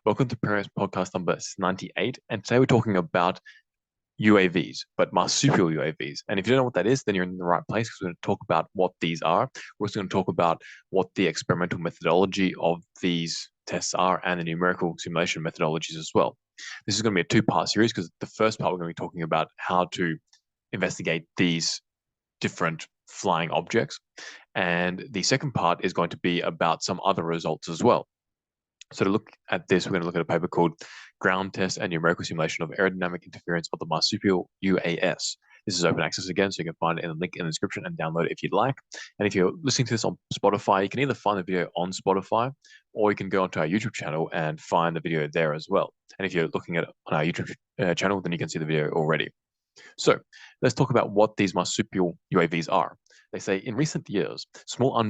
Welcome to Paris podcast number 98. And today we're talking about UAVs, but marsupial UAVs. And if you don't know what that is, then you're in the right place because we're going to talk about what these are. We're also going to talk about what the experimental methodology of these tests are and the numerical simulation methodologies as well. This is going to be a two-part series because the first part we're going to be talking about how to investigate these different flying objects. And the second part is going to be about some other results as well. So to look at this, we're going to look at a paper called Ground Test and Numerical Simulation of Aerodynamic Interference of the Marsupial UAS. This is open access again, so you can find it in the link in the description and download it if you'd like. And if you're listening to this on Spotify, you can either find the video on Spotify or you can go onto our YouTube channel and find the video there as well. And if you're looking at it on our YouTube channel, then you can see the video already. So let's talk about what these marsupial UAVs are. They say in recent years, small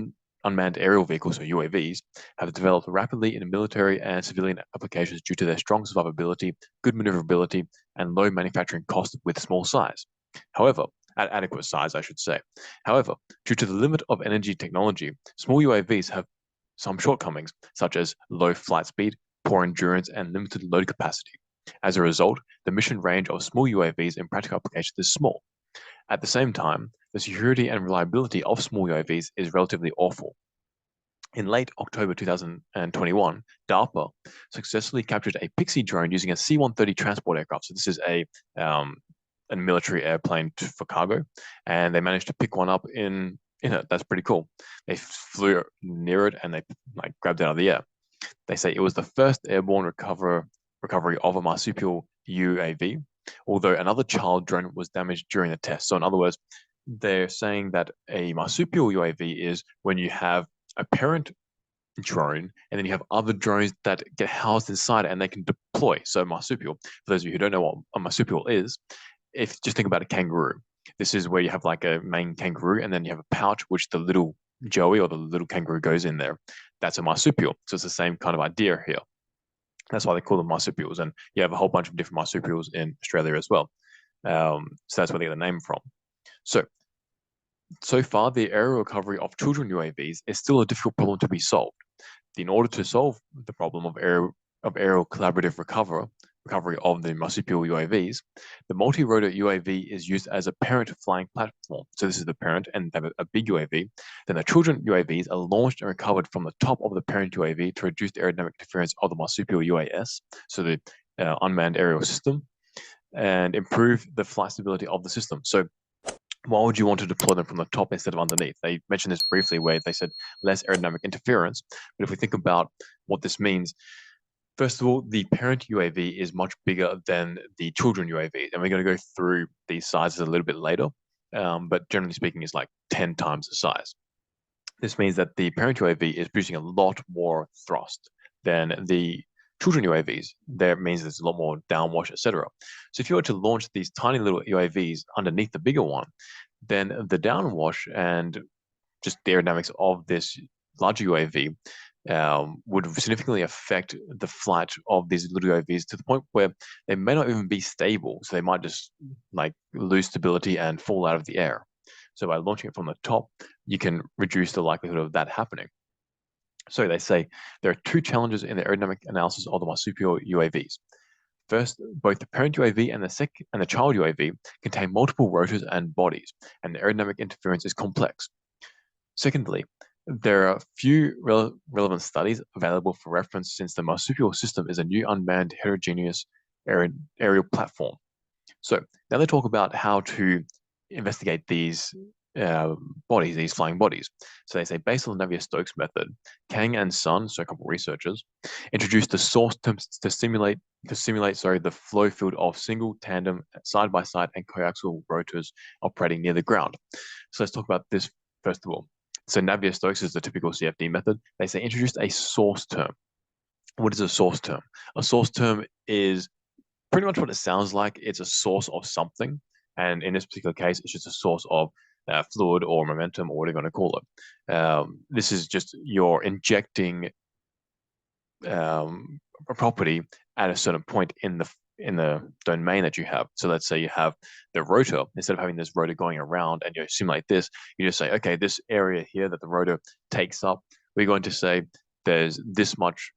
unmanned aerial vehicles, or UAVs, have developed rapidly in military and civilian applications due to their strong survivability, good maneuverability, and low manufacturing cost with small size. However, at adequate size, I should say. However, due to the limit of energy technology, small UAVs have some shortcomings, such as low flight speed, poor endurance, and limited load capacity. As a result, the mission range of small UAVs in practical applications is small. At the same time, the security and reliability of small UAVs is relatively awful. In late October 2021, DARPA successfully captured a Pixie drone using a C-130 transport aircraft. So this is a military airplane for cargo, and they managed to pick one up in it. That's pretty cool. They flew near it and they grabbed it out of the air. They say it was the first airborne recovery of a marsupial UAV, although another child drone was damaged during the test. So in other words, they're saying that a marsupial UAV is when you have a parent drone and then you have other drones that get housed inside it and they can deploy. So marsupial, for those of you who don't know what a marsupial is, if just think about a kangaroo. This is where you have like a main kangaroo and then you have a pouch which the little joey or the little kangaroo goes in there. That's a marsupial. So it's the same kind of idea here. That's why they call them marsupials. And you have a whole bunch of different marsupials in Australia as well. So that's where they get the name from. So far, the aerial recovery of children UAVs is still a difficult problem to be solved. In order to solve the problem of aerial collaborative recovery of the marsupial UAVs, the multi-rotor UAV is used as a parent flying platform. So this is the parent, and they have a big UAV. Then the children UAVs are launched and recovered from the top of the parent UAV to reduce the aerodynamic interference of the marsupial UAS, so the unmanned aerial system, and improve the flight stability of the system. So why would you want to deploy them from the top instead of underneath? They mentioned this briefly where they said less aerodynamic interference. But if we think about what this means, first of all, the parent UAV is much bigger than the children UAV. And we're going to go through these sizes a little bit later. But generally speaking, it's like 10 times the size. This means that the parent UAV is producing a lot more thrust than the children UAVs. That means there's a lot more downwash, etc. So if you were to launch these tiny little UAVs underneath the bigger one, then the downwash and just the aerodynamics of this larger UAV would significantly affect the flight of these little UAVs to the point where they may not even be stable. So they might just lose stability and fall out of the air. So by launching it from the top, you can reduce the likelihood of that happening. So they say there are two challenges in the aerodynamic analysis of the marsupial UAVs. First, both the parent UAV and the child UAV contain multiple rotors and bodies, and the aerodynamic interference is complex. Secondly, there are few relevant studies available for reference since the marsupial system is a new unmanned heterogeneous aerial platform. So now they talk about how to investigate these bodies, these flying bodies. So they say, based on the Navier-Stokes method, Kang and Sun, so a couple of researchers, introduced the source terms to simulate the flow field of single, tandem, side-by-side, and coaxial rotors operating near the ground. So let's talk about this first of all. So Navier-Stokes is the typical CFD method. They say introduced a source term. What is a source term? A source term is pretty much what it sounds like. It's a source of something. And in this particular case, it's just a source of fluid or momentum, or what you're going to call it. This is just you're injecting a property at a certain point in the domain that you have. So let's say you have the rotor. Instead of having this rotor going around and you simulate this, you just say, okay, this area here that the rotor takes up, we're going to say there's this much,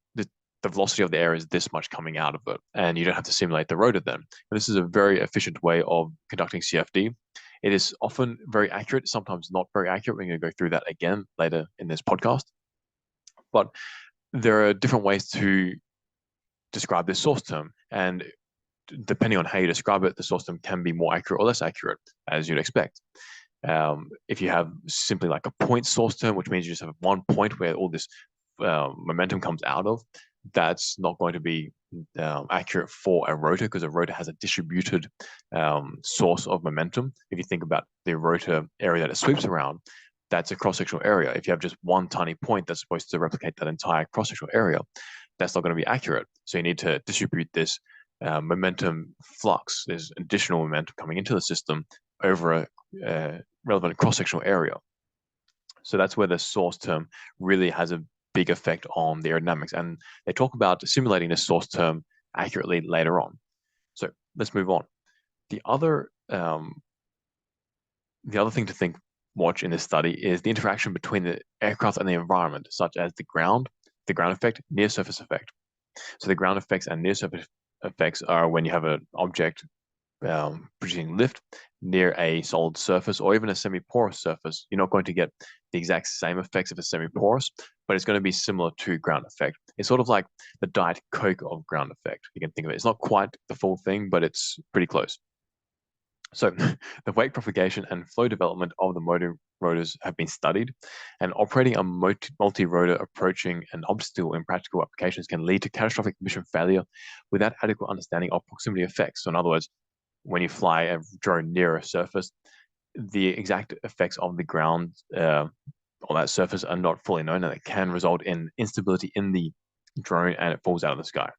the velocity of the air is this much coming out of it, and you don't have to simulate the rotor then. But this is a very efficient way of conducting CFD. It is often very accurate, sometimes not very accurate. We're going to go through that again later in this podcast. But there are different ways to describe this source term, and depending on how you describe it, the source term can be more accurate or less accurate, as you'd expect. If you have simply like a point source term, which means you just have one point where all this momentum comes out of, that's not going to be accurate for a rotor, because a rotor has a distributed source of momentum. If you think about the rotor area that it sweeps around, that's a cross-sectional area. If you have just one tiny point that's supposed to replicate that entire cross-sectional area, that's not going to be accurate. So you need to distribute this momentum flux. There's additional momentum coming into the system over a relevant cross-sectional area. So that's where the source term really has a big effect on the aerodynamics. And they talk about simulating the source term accurately later on. So let's move on. The other thing to watch in this study is the interaction between the aircraft and the environment, such as the ground effect, near surface effect. So the ground effects and near surface effects are when you have an object producing lift near a solid surface or even a semi-porous surface. You're not going to get the exact same effects of a semi-porous, but it's going to be similar to ground effect. It's sort of like the Diet Coke of ground effect. You can think of it. It's not quite the full thing, but it's pretty close. So the wake propagation and flow development of the motor rotors have been studied, and operating a multi-rotor approaching an obstacle in practical applications can lead to catastrophic mission failure without adequate understanding of proximity effects. So in other words, when you fly a drone near a surface, the exact effects of the ground on that surface are not fully known, and it can result in instability in the drone and it falls out of the sky.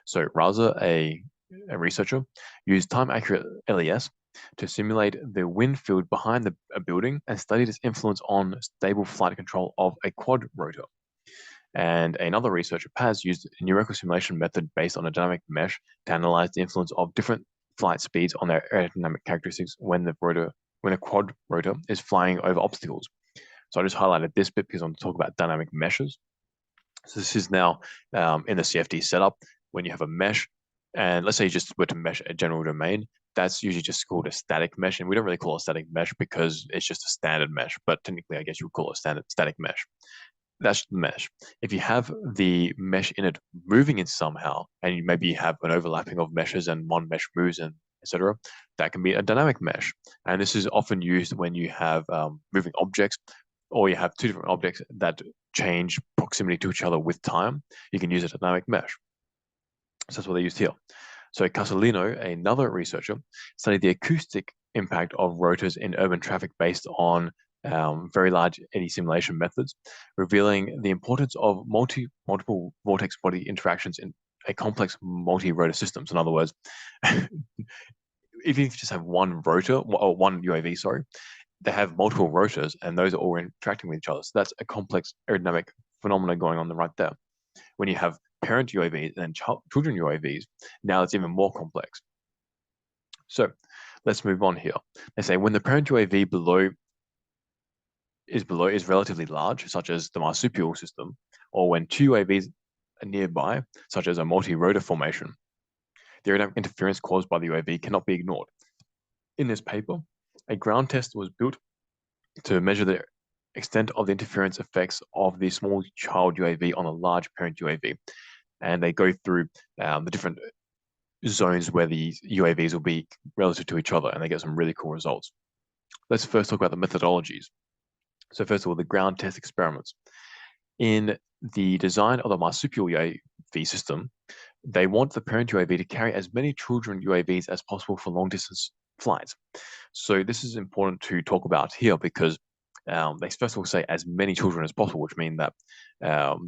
So Raza, a researcher, used time-accurate LES to simulate the wind field behind a building and studied its influence on stable flight control of a quad rotor. And another researcher, Paz, used a numerical simulation method based on a dynamic mesh to analyze the influence of different flight speeds on their aerodynamic characteristics when a quad rotor is flying over obstacles. So I just highlighted this bit because I'm going to talk about dynamic meshes. So this is now in the CFD setup. When you have a mesh, and let's say you just were to mesh a general domain, that's usually just called a static mesh. And we don't really call it a static mesh because it's just a standard mesh, but technically I guess you would call it a static mesh. That's the mesh. If you have the mesh in it moving in somehow, and you maybe have an overlapping of meshes and one mesh moves and etc., that can be a dynamic mesh. And this is often used when you have moving objects, or you have two different objects that change proximity to each other with time. You can use a dynamic mesh. So that's what they used here. So Casalino, another researcher, studied the acoustic impact of rotors in urban traffic based on very large eddy simulation methods, revealing the importance of multiple vortex body interactions in a complex multi-rotor system. So in other words, if you just have one rotor, or one UAV, sorry, they have multiple rotors and those are all interacting with each other. So that's a complex aerodynamic phenomenon going on right there. When you have parent UAVs and children UAVs, now it's even more complex. So let's move on here. They say when the parent UAV is relatively large, such as the marsupial system, or when two UAVs are nearby, such as a multi-rotor formation, the aerodynamic interference caused by the UAV cannot be ignored. In this paper, a ground test was built to measure the extent of the interference effects of the small child UAV on a large parent UAV. And they go through the different zones where the UAVs will be relative to each other, and they get some really cool results. Let's first talk about the methodologies. So first of all, the ground test experiments. In the design of the marsupial UAV system, they want the parent UAV to carry as many children UAVs as possible for long distance flights. So this is important to talk about here because they first of all say as many children as possible, which means that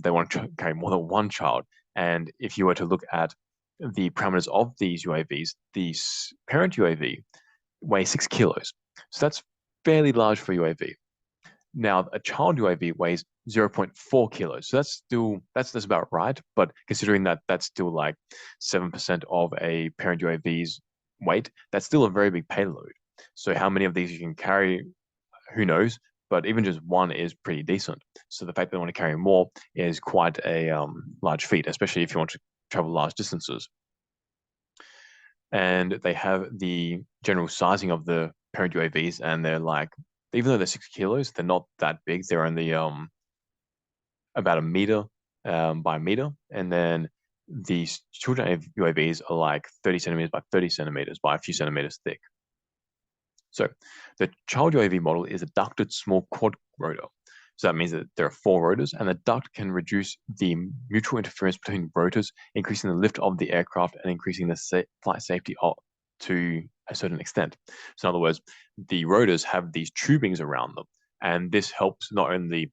they want to carry more than one child. And if you were to look at the parameters of these UAVs, the parent UAV weighs 6 kilos. So that's fairly large for UAV. Now, a child UAV weighs 0.4 kilos. So that's about right. But considering that that's still like 7% of a parent UAV's weight, that's still a very big payload. So how many of these you can carry, who knows? but even just one is pretty decent. So the fact that they want to carry more is quite a large feat, especially if you want to travel large distances. And they have the general sizing of the parent UAVs, and they're like, even though they're 6 kilos, they're not that big. They're only about a meter by a meter, and then these children UAVs are like 30 centimeters by 30 centimeters by a few centimeters thick. So the child UAV model is a ducted small quad rotor. So that means that there are 4 rotors, and the duct can reduce the mutual interference between rotors, increasing the lift of the aircraft and increasing the flight safety to a certain extent. So in other words, the rotors have these tubings around them, and this helps not only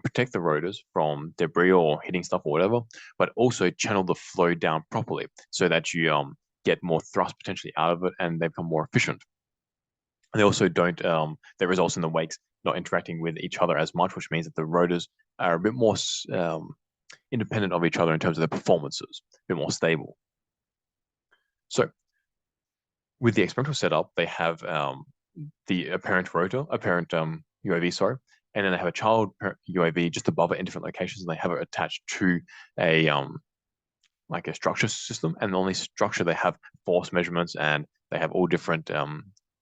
protect the rotors from debris or hitting stuff or whatever, but also channel the flow down properly so that you get more thrust potentially out of it and they become more efficient. They also don't, that results in the wakes not interacting with each other as much, which means that the rotors are a bit more independent of each other in terms of their performances, a bit more stable. So with the experimental setup, they have the apparent rotor, apparent UAV, sorry, and then they have a child UAV just above it in different locations, and they have it attached to a like a structure system. And on this structure, they have force measurements, and they have all different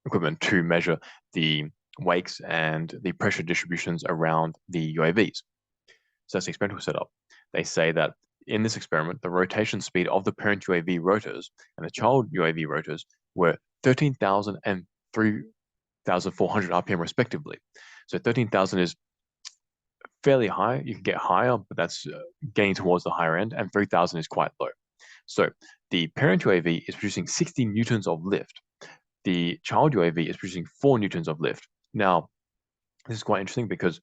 equipment to measure the wakes and the pressure distributions around the UAVs. So that's the experimental setup. They say that in this experiment, the rotation speed of the parent UAV rotors and the child UAV rotors were 13,000 and 3,400 RPM respectively. So 13,000 is fairly high. You can get higher, but that's getting towards the higher end, and 3,000 is quite low. So the parent UAV is producing 60 newtons of lift. The child UAV is producing 4 newtons of lift. Now, this is quite interesting because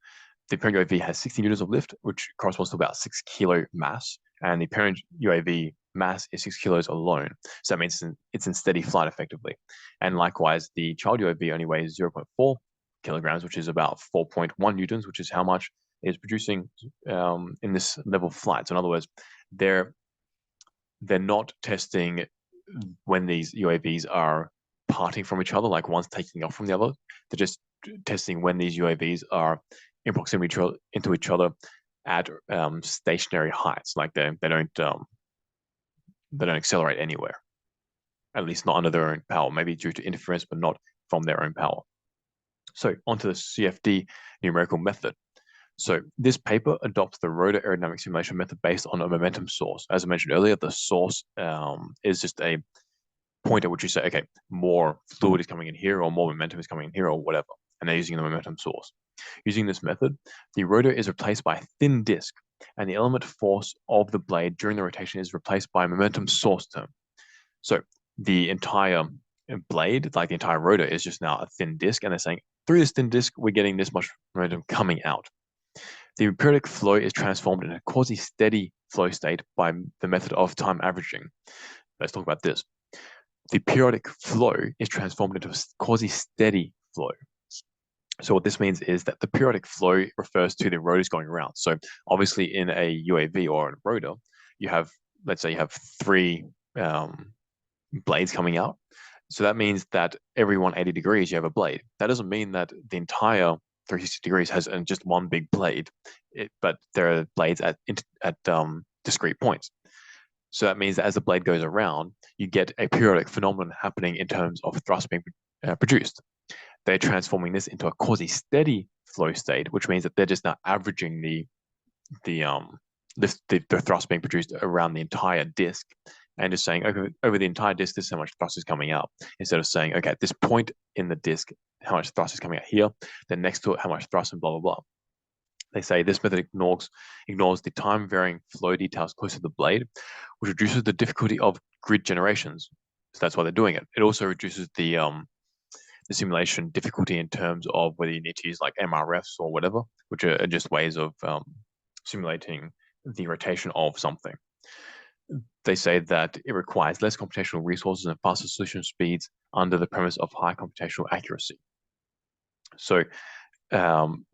the parent UAV has 60 newtons of lift, which corresponds to about 6 kilo mass, and the parent UAV mass is 6 kilos alone. So that means it's in steady flight effectively. And likewise, the child UAV only weighs 0.4 kilograms, which is about 4.1 newtons, which is how much it is producing in this level of flight. So in other words, they're not testing when these UAVs are parting from each other, like one's taking off from the other. They're just testing when these UAVs are in proximity into each other at stationary heights, like they don't accelerate anywhere, at least not under their own power, maybe due to interference, but not from their own power. So onto the CFD numerical method. So this paper adopts the rotor aerodynamic simulation method based on a momentum source. As I mentioned earlier, the source is just a point at which you say, okay, more fluid is coming in here, or more momentum is coming in here, or whatever. And they're using the momentum source. Using this method, the rotor is replaced by a thin disc, and the element force of the blade during the rotation is replaced by a momentum source term. So the entire blade, like the entire rotor, is just now a thin disc, and they're saying through this thin disc, we're getting this much momentum coming out. The periodic flow is transformed in a quasi-steady flow state by the method of time averaging. Let's talk about this. The periodic flow is transformed into a quasi-steady flow. So what this means is that the periodic flow refers to the rotors going around. So obviously in a UAV or a rotor, you have, let's say you have 3 blades coming out. So that means that every 180 degrees you have a blade. That doesn't mean that the entire 360 degrees has just one big blade, but there are blades at discrete points. So that means that as the blade goes around, you get a periodic phenomenon happening in terms of thrust being produced. They're transforming this into a quasi-steady flow state, which means that they're just now averaging the thrust being produced around the entire disk, and just saying, okay, over the entire disk, this is how much thrust is coming out, instead of saying, okay, at this point in the disk, how much thrust is coming out here, then next to it, how much thrust, and blah, blah, blah. They say this method ignores the time-varying flow details close to the blade, which reduces the difficulty of grid generations. So that's why they're doing it. It also reduces the simulation difficulty in terms of whether you need to use like MRFs or whatever, which are just ways of simulating the rotation of something. They say that it requires less computational resources and faster solution speeds under the premise of high computational accuracy. So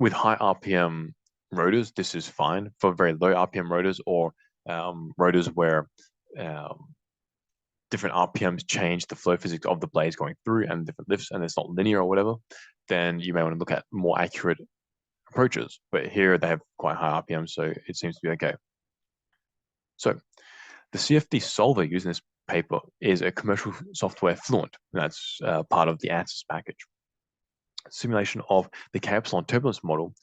with high RPM rotors, this is fine. For very low RPM rotors, or rotors where different RPMs change the flow physics of the blades going through and different lifts, and it's not linear or whatever, then you may want to look at more accurate approaches, but here they have quite high RPM, so it seems to be okay. So the CFD solver used in this paper is a commercial software Fluent. That's part of the ANSYS package. Simulation of the K-epsilon turbulence model,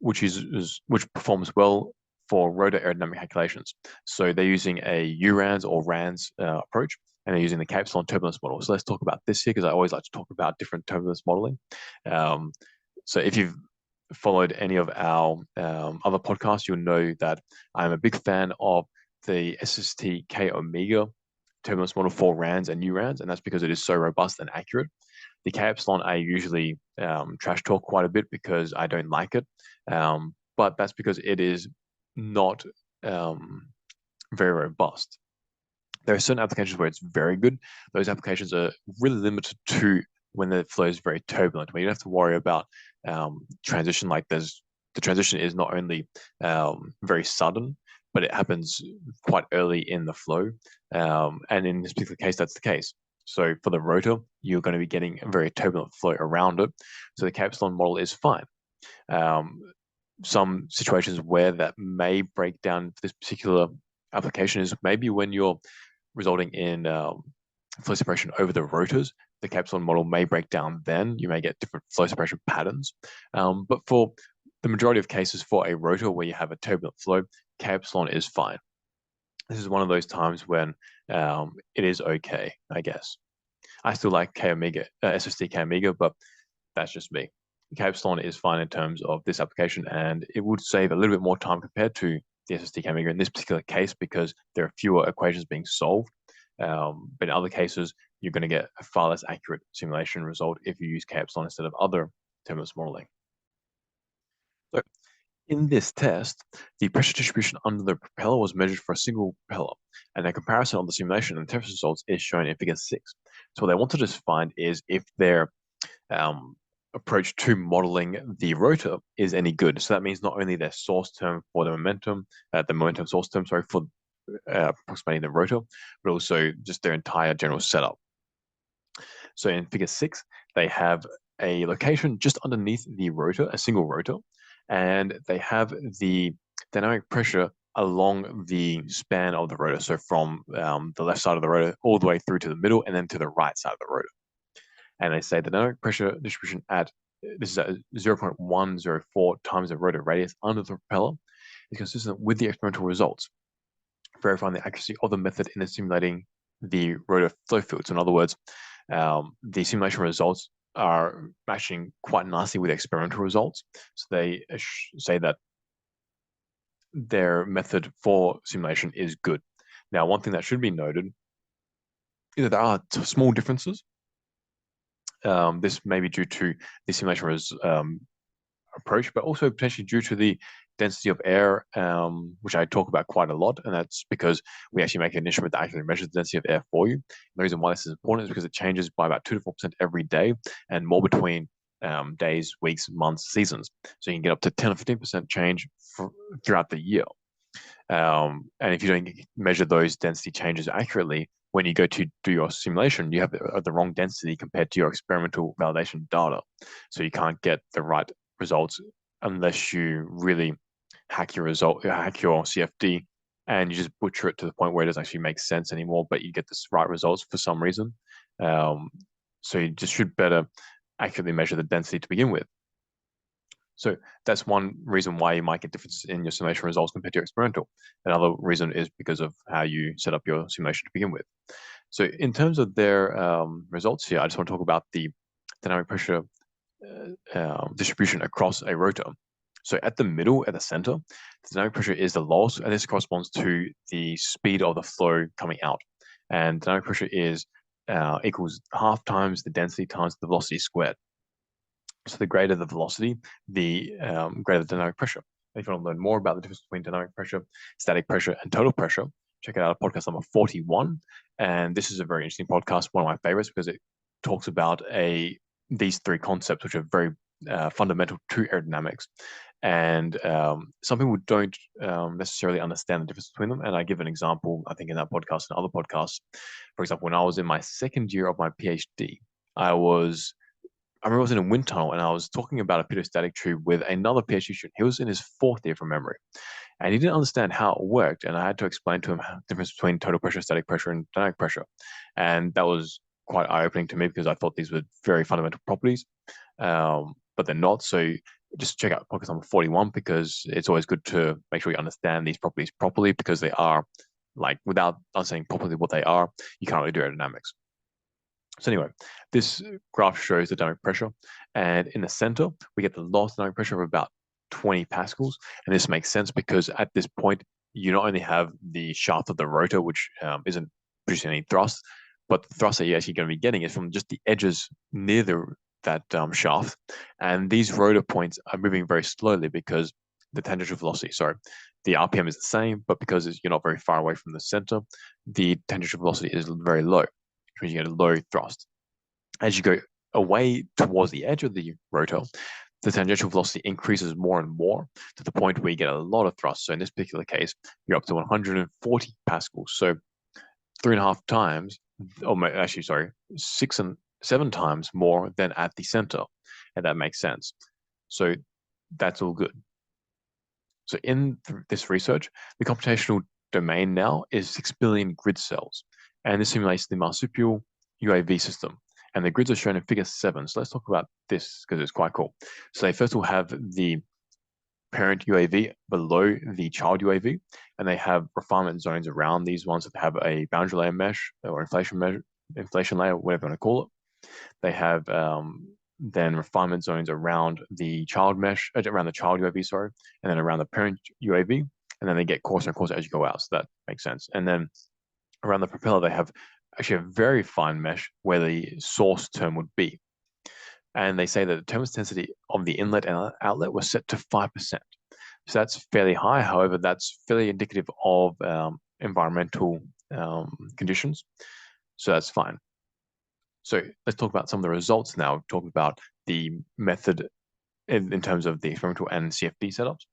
which performs well for rotor aerodynamic calculations. So they're using a URANS or RANS approach, and they're using the K-epsilon turbulence model. So let's talk about this here, because I always like to talk about different turbulence modeling. So if you've followed any of our other podcasts, you'll know that I'm a big fan of the SST K omega turbulence model for RANS and URANS, and that's because it is so robust and accurate. The K epsilon I usually trash talk quite a bit because I don't like it, but that's because it is not very robust. There are certain applications where it's very good. Those applications are really limited to when the flow is very turbulent, where you don't have to worry about transition. Like the transition is not only very sudden, but it happens quite early in the flow. And in this particular case, that's the case. So for the rotor, you're going to be getting a very turbulent flow around it. So the K-epsilon model is fine. Some situations where that may break down for this particular application is maybe when you're resulting in flow separation over the rotors. The K-epsilon model may break down then. You may get different flow separation patterns. But for the majority of cases for a rotor where you have a turbulent flow, K-epsilon is fine. This is one of those times when it is okay, I guess. I still like K omega, SST K omega, but that's just me. K epsilon is fine in terms of this application, and it would save a little bit more time compared to the SST K omega in this particular case because there are fewer equations being solved. But in other cases, you're going to get a far less accurate simulation result if you use K epsilon instead of other turbulence modeling. So in this test, the pressure distribution under the propeller was measured for a single propeller, and a comparison of the simulation and test results is shown in figure 6. So what they wanted to find is if their approach to modeling the rotor is any good. So that means not only their source term for the momentum source term, for approximating the rotor, but also just their entire general setup. So in figure 6, they have a location just underneath the rotor, a single rotor, and they have the dynamic pressure along the span of the rotor. So from the left side of the rotor all the way through to the middle and then to the right side of the rotor. And they say the dynamic pressure distribution this is at 0.104 times the rotor radius under the propeller is consistent with the experimental results, verifying the accuracy of the method in simulating the rotor flow field. So in other words, the simulation results are matching quite nicely with experimental results. So they say that their method for simulation is good. Now, one thing that should be noted is that there are small differences. This may be due to the simulation approach, but also potentially due to the density of air, which I talk about quite a lot, and that's because we actually make an instrument that actually measures the density of air for you. The reason why this is important is because it changes by about 2 to 4% every day, and more between days, weeks, months, seasons. So you can get up to 10 or 15% change throughout the year. And if you don't measure those density changes accurately, when you go to do your simulation, you have the wrong density compared to your experimental validation data. So you can't get the right results unless you really hack your CFD and you just butcher it to the point where it doesn't actually make sense anymore, but you get the right results for some reason. So you just should better accurately measure the density to begin with. So that's one reason why you might get differences in your simulation results compared to your experimental. Another reason is because of how you set up your simulation to begin with. So in terms of their results here, I just want to talk about the dynamic pressure distribution across a rotor. So at the middle, at the center, the dynamic pressure is the lowest, and this corresponds to the speed of the flow coming out. And dynamic pressure is equals half times the density times the velocity squared. So the greater the velocity, the greater the dynamic pressure. And if you want to learn more about the difference between dynamic pressure, static pressure, and total pressure, check it out at podcast number 41. And this is a very interesting podcast, one of my favorites, because it talks about these 3 concepts, which are very fundamental to aerodynamics. And some people don't necessarily understand the difference between them. And I give an example, I think, in that podcast and other podcasts. For example, when I was in my second year of my PhD, I was I remember I was in a wind tunnel and I was talking about a pitot-static tube with another PhD student. He was in his fourth year from memory, and he didn't understand how it worked. And I had to explain to him the difference between total pressure, static pressure, and dynamic pressure. And that was quite eye-opening to me because I thought these were very fundamental properties, but they're not. So just check out podcast number 41 because it's always good to make sure you understand these properties properly because they are, like, without understanding properly what they are, you can't really do aerodynamics. So anyway, this graph shows the dynamic pressure, and in the center, we get the lowest dynamic pressure of about 20 pascals. And this makes sense because at this point, you not only have the shaft of the rotor, which isn't producing any thrust, but the thrust that you're actually going to be getting is from just the edges near that shaft. And these rotor points are moving very slowly because the tangential velocity, sorry, the RPM is the same, but because you're not very far away from the center, the tangential velocity is very low, which means you get a low thrust. As you go away towards the edge of the rotor, the tangential velocity increases more and more to the point where you get a lot of thrust. So in this particular case, you're up to 140 pascals. So 3.5 times, or actually, sorry, 6 and 7 times more than at the center. And that makes sense. So that's all good. So in this research, the computational domain now is 6 billion grid cells. And this simulates the Marsupial UAV system. And the grids are shown in figure 7. So let's talk about this because it's quite cool. So they first will have the parent UAV below the child UAV, and they have refinement zones around these ones that have a boundary layer mesh or inflation layer, whatever you want to call it. They have then refinement zones around the child mesh, around the child UAV, sorry, and then around the parent UAV, and then they get coarser and coarser as you go out. So that makes sense. And then around the propeller, they have actually a very fine mesh where the source term would be. And they say that the turbulence density of the inlet and outlet was set to 5%. So that's fairly high. However, that's fairly indicative of environmental conditions. So that's fine. So let's talk about some of the results now. Talk about the method in terms of the experimental and CFD setups.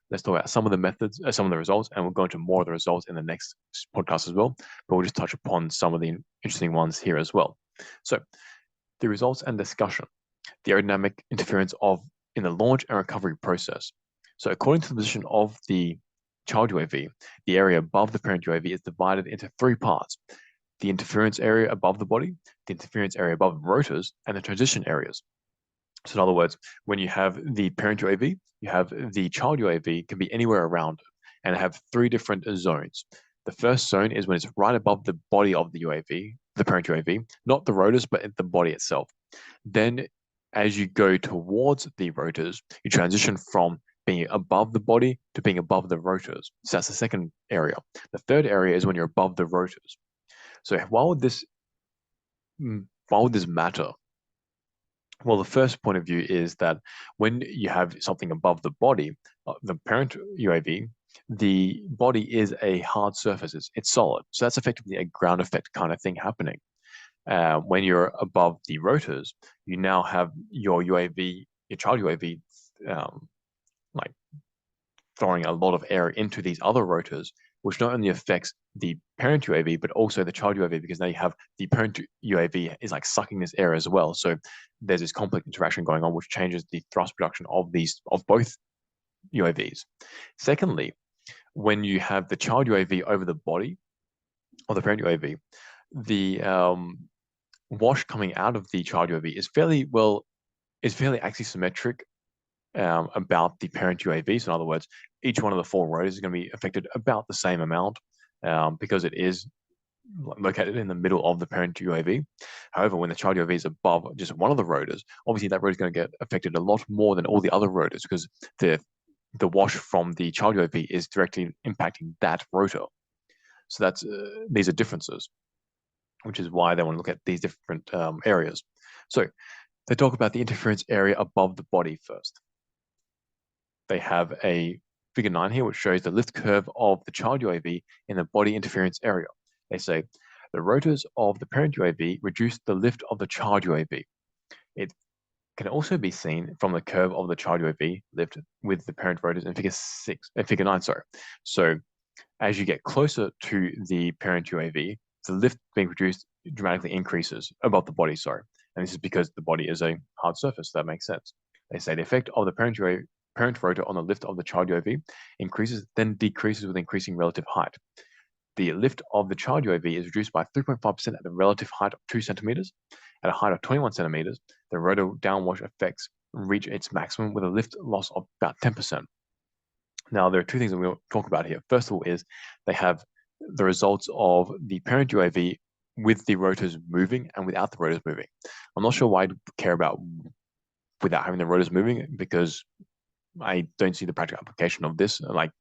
Let's talk about some of the methods, some of the results, and we'll go into more of the results in the next podcast as well. But we'll just touch upon some of the interesting ones here as well. So the results and discussion. The aerodynamic interference in the launch and recovery process. So according to the position of the child UAV, the area above the parent UAV is divided into 3 parts: the interference area above the body, the interference area above the rotors, and the transition areas. So in other words, when you have the parent UAV, you have the child UAV can be anywhere around it and have 3 different zones. The first zone is when it's right above the body of the UAV, the parent UAV, not the rotors, but the body itself. Then as you go towards the rotors, you transition from being above the body to being above the rotors. So that's the second area. The third area is when you're above the rotors. So why would this matter? Well, the first point of view is that when you have something above the body, the parent UAV, the body is a hard surface. It's solid. So that's effectively a ground effect kind of thing happening. When you're above the rotors, you now have your UAV, your child UAV, like throwing a lot of air into these other rotors, which not only affects the parent UAV, but also the child UAV, because now you have the parent UAV is like sucking this air as well. So there's this complex interaction going on, which changes the thrust production of both UAVs. Secondly, when you have the child UAV over the body of the parent UAV, the wash coming out of the child UAV is fairly axisymmetric about the parent UAV. So in other words, each one of the 4 rotors is going to be affected about the same amount because it is located in the middle of the parent UAV. However, when the child UAV is above just one of the rotors, obviously that rotor is going to get affected a lot more than all the other rotors because the wash from the child UAV is directly impacting that rotor. So that's these are differences, which is why they want to look at these different areas. So they talk about the interference area above the body first. They have a figure 9 here, which shows the lift curve of the child UAV in the body interference area. They say the rotors of the parent UAV reduce the lift of the child UAV. It can also be seen from the curve of the child UAV lift with the parent rotors in figure 9, sorry. So as you get closer to the parent UAV, the lift being produced dramatically increases above the body, sorry. And this is because the body is a hard surface. That makes sense. They say the effect of the parent rotor on the lift of the child UAV increases, then decreases with increasing relative height. The lift of the child UAV is reduced by 3.5% at the relative height of 2 centimeters. At a height of 21 centimeters, the rotor downwash effects reach its maximum with a lift loss of about 10%. Now, there are two things that we'll talk about here. First of all is they have the results of the parent UAV with the rotors moving and without the rotors moving. I'm not sure why I'd care about without having the rotors moving, because I don't see the practical application of this. Like,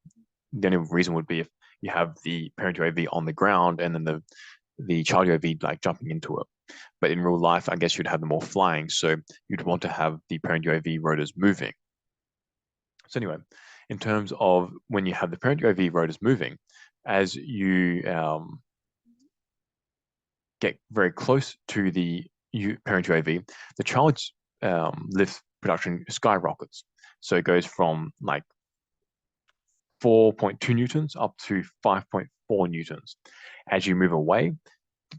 the only reason would be if you have the parent UAV on the ground and then the child UAV like jumping into it. But in real life, I guess you'd have them all flying, so you'd want to have the parent UAV rotors moving. So anyway, in terms of when you have the parent UAV rotors moving, as you get very close to the parent UAV, the child's lift production skyrockets. So it goes from like 4.2 newtons up to 5.4 newtons. As you move away,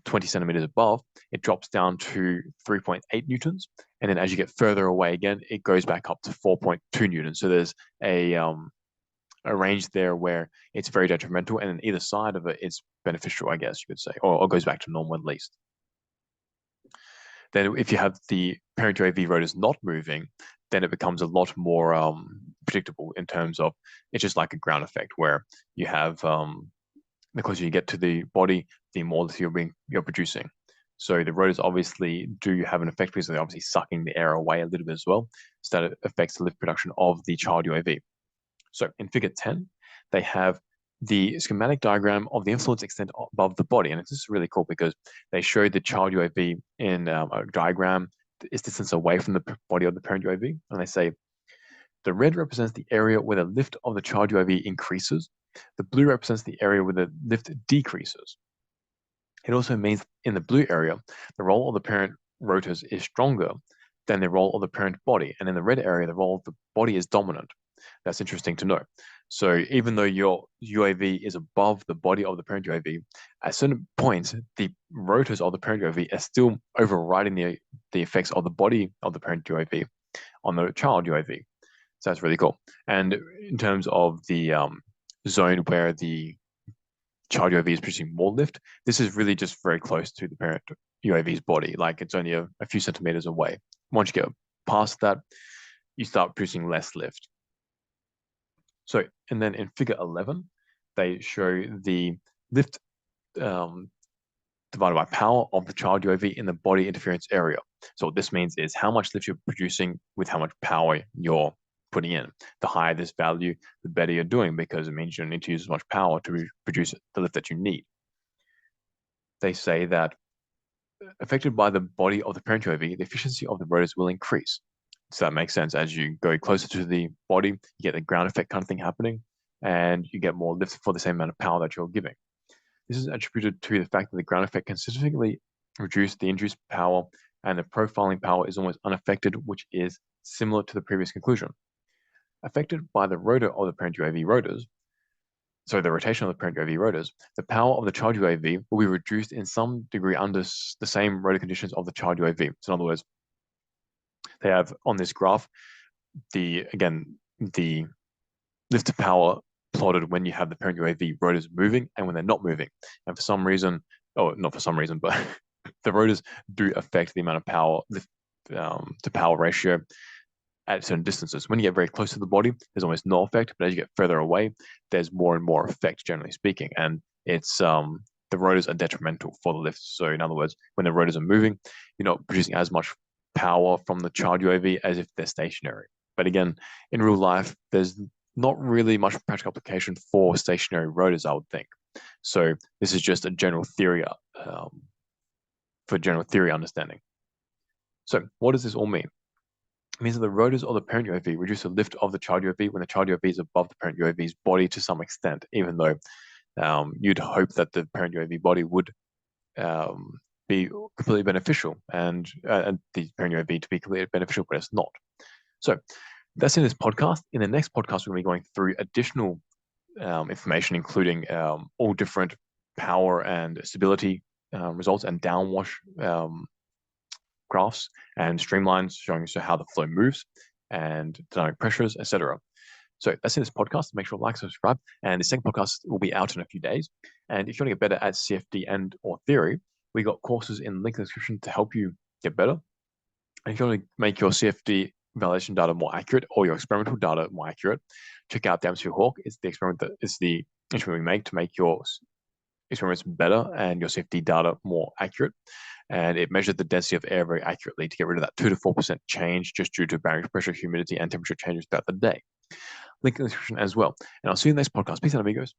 20 centimeters above, it drops down to 3.8 newtons. And then as you get further away again, it goes back up to 4.2 newtons. So there's a range there where it's very detrimental, and then either side of it, it's beneficial, I guess you could say, or goes back to normal at least. Then if you have the parent UAV rotors not moving, then it becomes a lot more predictable in terms of it's just like a ground effect where you have the closer you get to the body, the more lift you're producing. So the rotors obviously do have an effect because they're obviously sucking the air away a little bit as well. So that affects the lift production of the child UAV. So in figure 10, they have the schematic diagram of the influence extent above the body. And this is really cool because they show the child UAV in a diagram its distance away from the body of the parent UAV. And they say the red represents the area where the lift of the child UAV increases. The blue represents the area where the lift decreases. It also means in the blue area, the role of the parent rotors is stronger than the role of the parent body. And in the red area, the role of the body is dominant. That's interesting to know. So even though your UAV is above the body of the parent UAV, at certain points, the rotors of the parent UAV are still overriding the effects of the body of the parent UAV on the child UAV. So that's really cool. And in terms of the zone where the child UAV is producing more lift, this is really just very close to the parent UAV's body. Like it's only a few centimeters away. Once you get past that, you start producing less lift. So, and then in figure 11, they show the lift divided by power of the child UAV in the body interference area. So what this means is how much lift you're producing with how much power you're putting in. The higher this value, the better you're doing, because it means you don't need to use as much power to produce the lift that you need. They say that affected by the body of the parent UAV, the efficiency of the rotors will increase. So that makes sense. As you go closer to the body, you get the ground effect kind of thing happening, and you get more lift for the same amount of power that you're giving. This is attributed to the fact that the ground effect can significantly reduce the induced power, and the profiling power is almost unaffected, which is similar to the previous conclusion. Affected by the rotor of the parent UAV rotors, so the rotation of the parent UAV rotors, the power of the child UAV will be reduced in some degree under the same rotor conditions of the child UAV. So in other words, they have on this graph, the lift to power plotted when you have the parent UAV rotors moving and when they're not moving. And for some reason, not for some reason, but the rotors do affect the amount of power, lift to power ratio at certain distances. When you get very close to the body, there's almost no effect, but as you get further away, there's more and more effect, generally speaking. And it's the rotors are detrimental for the lift. So in other words, when the rotors are moving, you're not producing as much power from the child UAV as if they're stationary. But again, in real life, there's not really much practical application for stationary rotors, I would think. So this is just a general theory for general theory understanding. So what does this all mean? It means that the rotors of the parent UAV reduce the lift of the child UAV when the child UAV is above the parent UAV's body to some extent, even though you'd hope that the parent UAV body would be completely beneficial and the parent UAV to be completely beneficial, but it's not. So that's in this podcast. In the next podcast, we're going to be going through additional information, including all different power and stability results and downwash graphs and streamlines showing how the flow moves and dynamic pressures, etc. So that's in this podcast. Make sure to like, subscribe, and the second podcast will be out in a few days. And if you want to get better at CFD and or theory, we got courses in the link in the description to help you get better. And if you want to make your CFD validation data more accurate or your experimental data more accurate, check out the Atmosphere Hawk. It's the instrument we make to make your experiments better and your CFD data more accurate. And it measured the density of air very accurately to get rid of that 2 to 4% change just due to barometric pressure, humidity, and temperature changes throughout the day. Link in the description as well. And I'll see you in the next podcast. Peace out, amigos.